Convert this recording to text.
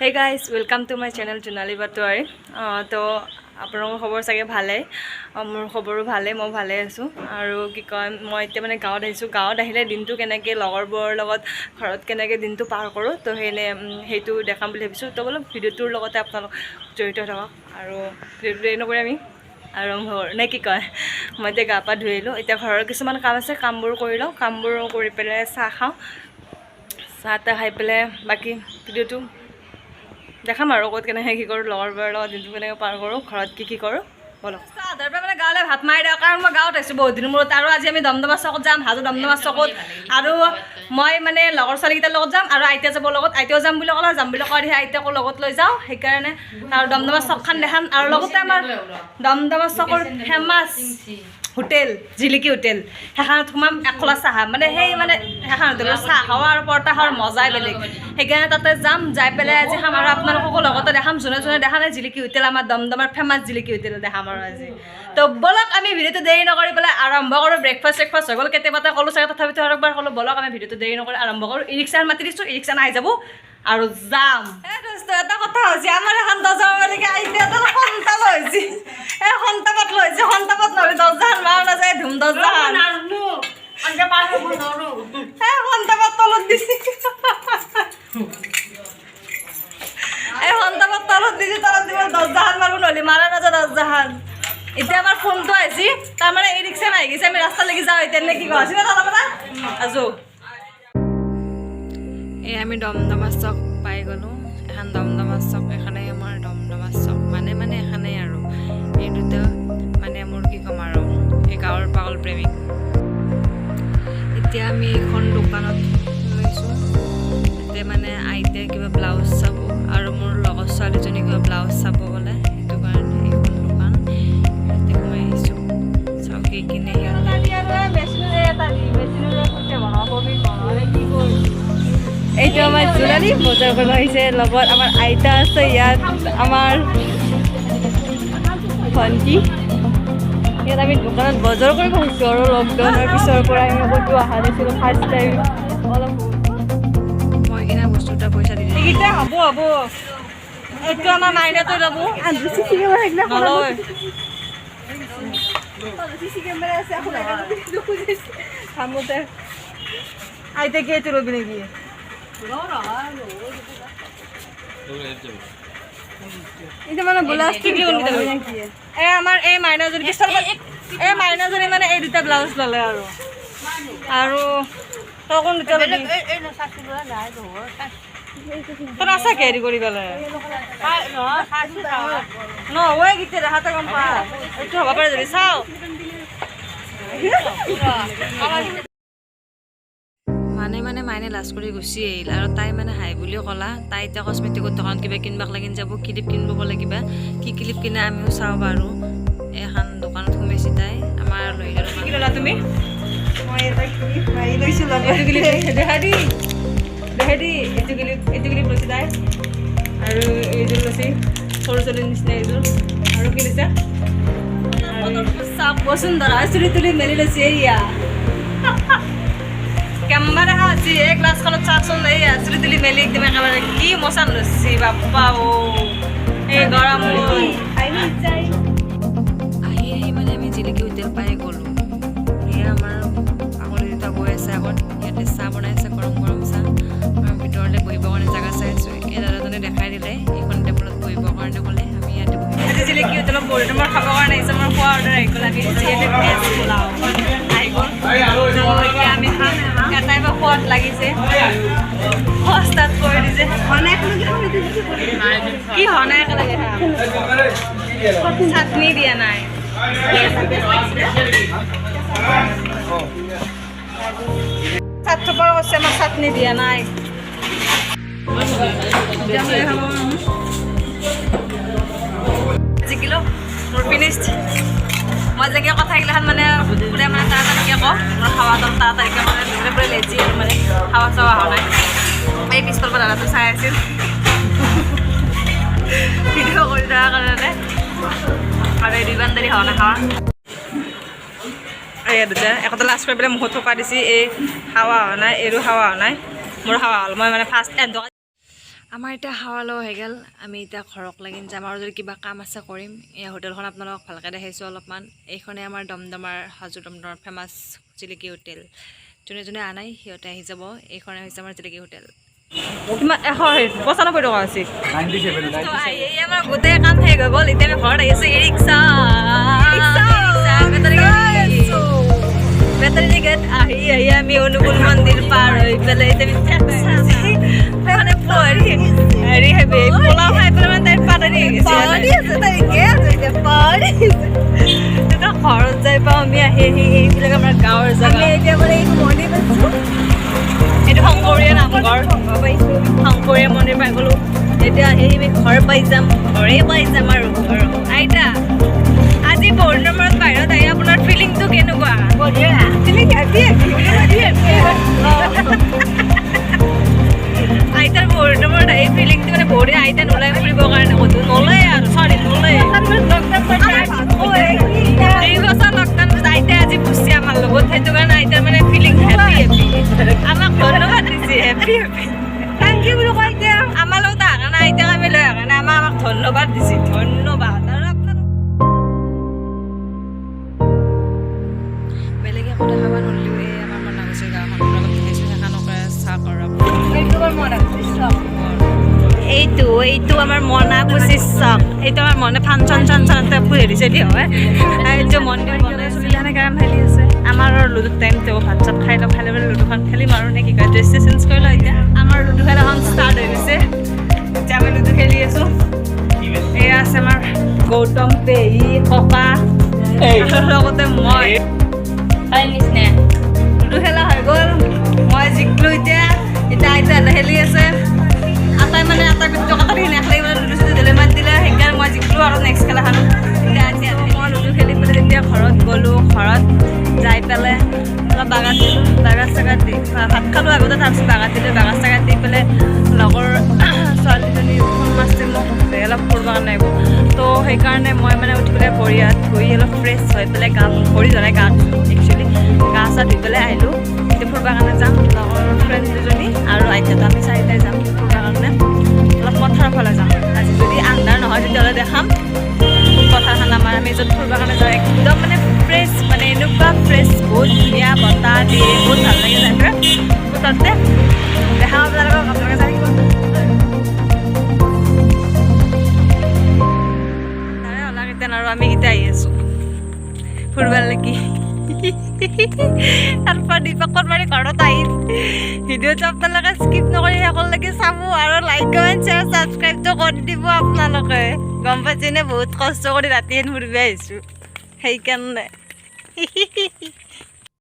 Hey guys, welcome to my channel Junali Batwari. তো আপোনালোকৰ খবৰ চাগে ভালেই, মোৰ খবৰো ভালেই, মই ভালে আছোঁ। আৰু কি কয়, মই এতিয়া মানে গাঁৱত আহিছোঁ। গাঁৱত আহিলে দিনটো কেনেকৈ লগৰবোৰৰ লগত ঘৰত কেনেকৈ দিনটো পাৰ কৰোঁ, তো সেইটো দেখাম বুলি ভাবিছোঁ। তো বলক ভিডিঅ'টোৰ লগতে আপোনালোক জড়িত থাকক। আৰু ভিডিঅ'টো দেৰি নকৰি আমি আৰম্ভ নে কি কয়, মই এতিয়া গা পা ধুই আহিলোঁ। এতিয়া ঘৰৰ কিছুমান কাম আছে, কামবোৰ কৰি লওঁ। কামবোৰ কৰি পেলাই চাহ খাওঁ। চাহ তাহ খাই পেলাই বাকী ভিডিঅ'টো দেখাম আৰু ক'ত কেনেকৈ কি কৰোঁ, লগৰবোৰৰ লগত দিনটো কেনেকৈ পাৰ কৰোঁ, ঘৰত কি কৰোঁ বলক। তাৰ পৰা মানে গাঁৱলৈ ভাত মাৰি দিওঁ, কাৰণ মই গাঁৱত আহিছোঁ বহুত দিনৰ মূৰত। আৰু আজি আমি দমদমা চকত যাম, হাজো দমদমা চকত। আৰু মই মানে লগৰ ছোৱালীকেইটাৰ লগত যাম, আৰু আইতা যাব লগত। আইতাও যাম বুলি ক'লে, যাম বুলি কয় আইতাকো লগত লৈ যাওঁ। সেইকাৰণে আৰু দমদমা চকখন দেখাম। আৰু লগতে আমাৰ দমদমা চকৰ ফেমাছ হোটেল জিলিকি হোটেল, সেইখনত সোমাম। একলা চাহ মানে সেইখন হোটেলৰ চাহ খাওঁ আৰু পৰঠা খাওঁ, মজাই বেলেগ। সেইকাৰণে তাতে যাম, যাই পেলাই আজি খাম। আৰু আপোনালোককো লগতে দেখাম, যোনে যোনে দেখা নাই জিলিকি হোটেল, আমাৰ দমদমাৰ ফেমাছ জিলিকি হোটেল দেখাম আৰু আজি। তো বলক আমি ভিডিঅ'টো দেৰি নকৰি পেলাই আৰম্ভ কৰোঁ। ব্ৰেকফাষ্ট হৈ গ'ল, কেতিয়াবাতে ক'লোঁ চাগে, তথাপিতো আৰু একবাৰ ক'লোঁ বলক আমি ভিডিঅ'টো দেৰি নকৰি আৰম্ভ কৰোঁ। ই ৰিক্সাৰ মাতি দিছোঁ, ই ৰিক্সা আহি যাব আৰু যাম। এটা কথা হৈছে, আমাৰ এখন দৰ্জা মালিকে আইতা এটা সন্তাপ হৈছে, এই সন্তাপত লৈছে। সন্তাপত নহ'লে দৰ্জাখন মাৰ নাযায়, ধুম দৰ্জাখন সন্তাপত তলত দিছে। এই সন্তাপত তলত দিছে, তলত দিব দৰ্জাখন মাৰিব নহ'লে মাৰা নাযায় দৰ্জাখন। এতিয়া আমাৰ ফোনটো আহিছে, তাৰমানে ই ৰিক্সা আহি গৈছে, আমি ৰাস্তালৈকে যাওঁ এতিয়া নে কি কোৱা আছিল তাৰমানে আছো। এই আমি দমদমা চক পাই গ'লোঁ। এখন দমদমা চক, এখনে আমাৰ দমদমা চক মানে এখনেই আৰু এই দুটা মানে মোৰ কি ক'ম আৰু এই গাঁৱৰ পাগল প্ৰেমিক। এতিয়া আমি এখন দোকানত লৈছোঁ, তাতে মানে আইতাই কিবা ব্লাউজ চাব আৰু মোৰ লগৰ ছোৱালীজনী কিবা ব্লাউজ চাব বোলে, সেইটো কাৰণে এইখন দোকান ইয়াতে সোমাই আহিছোঁ। চাওঁ কি কিনে এইটো আমাৰ জোনালী বজাৰ কৰিব আহিছে। লগত আমাৰ আইতা আছে, ইয়াত আমাৰ ভণ্টি। ইয়াত আমি দোকানত বজাৰ কৰিব আহিছোঁ আৰু লকডাউনৰ পিছৰ পৰা আমি ক'তো অহা নাছিলোঁ, ফাৰ্ষ্ট টাইম। অলপ মই কিনা বস্তু এটা পইচা দি এইকেইটা হ'ব। এইটো আমাৰ মাইনাটো যাব নলয়। আইতা কি এইটো ৰবি নেকি? এটা মানে ব্লাউজ এই আমাৰ এই মাইনাজনী এই মাইনাজনী মানে এই দুটা ব্লাউজ ল'লে আৰু তই কোন দুটা ল'বি? তোৰ আছে কি হেৰি কৰি পেলাই নহয় কেতিয়া দেখাতে গম পা। এইটো হ'ব পাৰে যদি চাওঁ মাইনে লাজ কৰি গুচি আহিল। আৰু তাই মানে হাই বুলিও ক'লা। তাই এতিয়া কচমেটিকৰ দোকানত কিবা কিনিবাক লাগিন যাব, ক্লিপ কিনিব বোলে কিবা। কি ক্লিপ কিনা আমিও চাওঁ বাৰু। এখন দোকানত সোমাইছে তাই, আমাৰ লৈ গ'ল। কি ল'লা তুমি? মই এটা ক্লিপ লৈছোঁ, দেখা দি এইটো ক্লিপ লৈছে তাই। আৰু এইযোৰ লৈছে সৰু ছোৱালীৰ নিচিনা এইযোৰ। আৰু কি লৈছে চাওক বসুন্ধৰা চুলি তুলি মেলি লৈছে। এয়া কেম্বা দেখা হৈছে এই গ্লাছখনত চাওকচোন। এইয়া চুলি তুলি মেলি একদম একেবাৰে কি মচান লৈছে বাপ্পা। এই গৰমত আহি মানে আমি জিলিকি হোটেল পাই গ'লোঁ। এয়া আমাৰ আগতে দুটা গৈ আছে আগত, ইয়াতে চাহ বনাইছে, গৰম গৰম চাহ। আৰু ভিতৰলৈ বহিবৰ কাৰণে জেগা চাই আছোঁ। এই দাদাজনে দেখাই দিলে এইখন টেবুলত বহিবৰ কাৰণে ক'লে। আমি ইয়াতে বহি আজি জিলিকি হোটেলত বহি তোমাৰ খাবৰ কাৰণে আহিছোঁ। আমাৰ খোৱা অৰ্ডাৰ আহি গ'ল। আমি ইয়াতে ভেজ পোলাও আহি গ'ল। এতিয়া আমি খাম। এটাই বা সোৱাদ লাগিছে, সস্তাত কৰি দিছে। কি হনাই একেলগে চাটনি দিয়া নাই। চাট্টুপাৰ কৈছে আমাৰ চাটনি দিয়া নাই। জিকিলোঁ মোৰ ফিনিষ্ট। মই যেনেকৈ কথা এইগিলাখন মানে পুৰা মানে তাড়াতাড়িকৈ কওঁ। মোৰ খাৱাটো তাড়াতাড়িকৈ মানে পুৰা লেজি আৰু মানে খাৱা চাৱা হোৱা নাই। এই পিছফালৰ পৰা দাদাটো চাই আছিল ভিডিঅ' কৰি থকাৰ কাৰণে। আৰু এই দুইবান দেৰি হোৱা নাই খাৱা। এই দুটা একোটা লাজ কৰি পেলাই মুখত থকা দিছে। এই খাৱা হোৱা নাই, এইৰো খাৱা হোৱা নাই, মোৰ খাৱা হ'ল। মই মানে ফাৰ্ষ্ট আমাৰ এতিয়া হাৱা লোৱা হৈ গ'ল আমি এতিয়া ঘৰক লাগি যাম আৰু যদি কিবা কাম আছে কৰিম এই হোটেলখন আপোনালোকক ভালকৈ দেখাইছোঁ অলপমান এইখনে আমাৰ দমদমাৰ হাজো দমদমাৰ ফেমাছ জিলিকি হোটেল যোনে যোনে আনাই সিহঁতে আহি যাব এইখনে হৈছে আমাৰ জিলিকি হোটেল কিমান 195 টকা আছিল আমাৰ গোটেই কাম শেষ হৈ গ'ল এতিয়া আমি ঘৰত আহিছোঁ ই ৰিক্সা বেটাৰী গেট আহি আমি অনুকূল মন্দিৰ পাৰ হৈ পেলাই এতিয়া মানে হেৰি হেবি পোলাও খাই পেলাই মানে তাইৰ পানী গৈছে ঘৰত যাই পাওঁ আমি আহি এইবিলাক আমাৰ গাঁৱৰ জেগা এতিয়া মানে এইটো মন্দিৰ পাইছোঁ এইটো শংকৰীয়া নামঘৰ শংকৰীয়া মন্দিৰ পাই গ'লোঁ এতিয়া আহি আমি ঘৰ পাই যাম ঘৰে পাই যাম আৰু ঘৰ আইতা আজি পৌৰ্ণিমাত বাহিৰত আহি আপোনাৰ ফিলিংটো কেনেকুৱা আইতাৰ পৌৰ্ণিমাত আহি ফিলিংটো মানে বহুত আইতা নোলাই ফুৰিবৰ কাৰণে ক'তো নোলাই আৰু চৰি নোলাই এই বছৰ লকডাউন আইতাই আজি বুজছে আমাৰ লগত সেইটো কাৰণে আইতাৰ মানে ফিলিং হেপী আমাক ধন্যবাদ দিছে হেপী থেংক ইউ বুলি কয় এতিয়া আমাৰ লগত অহা কাৰণে আইতাক আমি লৈ অহা কাৰণে আমাক ধন্যবাদ দিছে ধন্যবাদ আৰু বেলেগে কথা খাব নোৱাৰিলেও এই আমাৰ মন গৈছে গাঁওখনৰ লগত দেখাইছোঁ সেইখনকে চাহ কৰক এইটো আমাৰ মনাকুচি চক এইটো আমাৰ মনে ফাংচন চাংচনতে হেৰিছে দি হয় এইটো মন্দিৰ বনাই চলি সেনেকৈ কাম খেলি আছে আমাৰ লুডুত টাইম তেওঁ ভাত চাত খাই লওঁ খাই লৈ লুডুখন খেলিম আৰু নে কি কয় ড্ৰেছ চেঞ্জ কৰি লওঁ এতিয়া আমাৰ লুডু খেলাখন ষ্টাৰ্ট হৈ গৈছে এতিয়া আমি লুডু খেলি আছোঁ এয়া আছে আমাৰ গৌতম পেহী ককা লগতে মই নিচিনা লুডু খেলা হৈ গ'ল মই জিকিলোঁ এতিয়া আইতা খেলি আছে আটাই মানে আটা পিঠা কাটি নেখালি মানে লুডু চুডু দিলে মাত দিলে সেইকাৰণে মই জিকিলোঁ আৰু নেক্সট খেলাখন এতিয়া মই লুডু খেলি পেলাই তেতিয়া ঘৰত গ'লোঁ ঘৰত যাই পেলাই অলপ বাগান দিলোঁ বাগান চাগাত দি ভাত খালোঁ আগতে তাৰপিছত বাগান দিলোঁ বাগান চাগাত দি পেলাই লগৰ ছোৱালীজনী ফোন মাছতে মোক অলপ ফুৰিব কাৰণে আহিব তো সেইকাৰণে মই মানে উঠি পেলাই ভৰি হাত ধুই অলপ ফ্ৰেছ হৈ পেলাই গা ভৰি ধৰাই গা একচুৱেলি গা চা ধুই পেলাই আহিলোঁ এতিয়া ফুৰিবৰ কাৰণে যাম লগৰ ফ্ৰেণ্ড দুজনী আৰু আইতাতো আমি চাৰিটাই যাম ফুৰিবৰ কাৰণে অলপ পথাৰৰ ফালে যাম আজি যদি আন্ধাৰ নহয় তেতিয়াহ'লে দেখাম পথাৰখন আমাৰ আমি য'ত ফুৰিবৰ কাৰণে যাওঁ একদম মানে ফ্ৰেছ মানে এনেকুৱা ফ্ৰেছ বহুত ধুনীয়া বতাহ দিয়ে বহুত ভাল লাগি যায় তাতে দেখাম আপোনালোকক আপোনালোকে যাই থাকিব তাৰে ওলাকেইটান আৰু আমি কেইটা আহি আছোঁ ফুৰিবৰ লাগি তাৰপৰা দীপকৰ মাৰি ঘৰত আহিল ভিডিঅ'টো আপোনালোকে স্কিপ নকৰি শেষলৈকে চাব আৰু লাইক কমেণ্ট শ্বেয়াৰ ছাবস্ক্ৰাইবটো কৰি দিব আপোনালোকে গম পাইছেনে বহুত কষ্ট কৰি ৰাতিহেন ফুৰিব আহিছোঁ সেইকাৰণে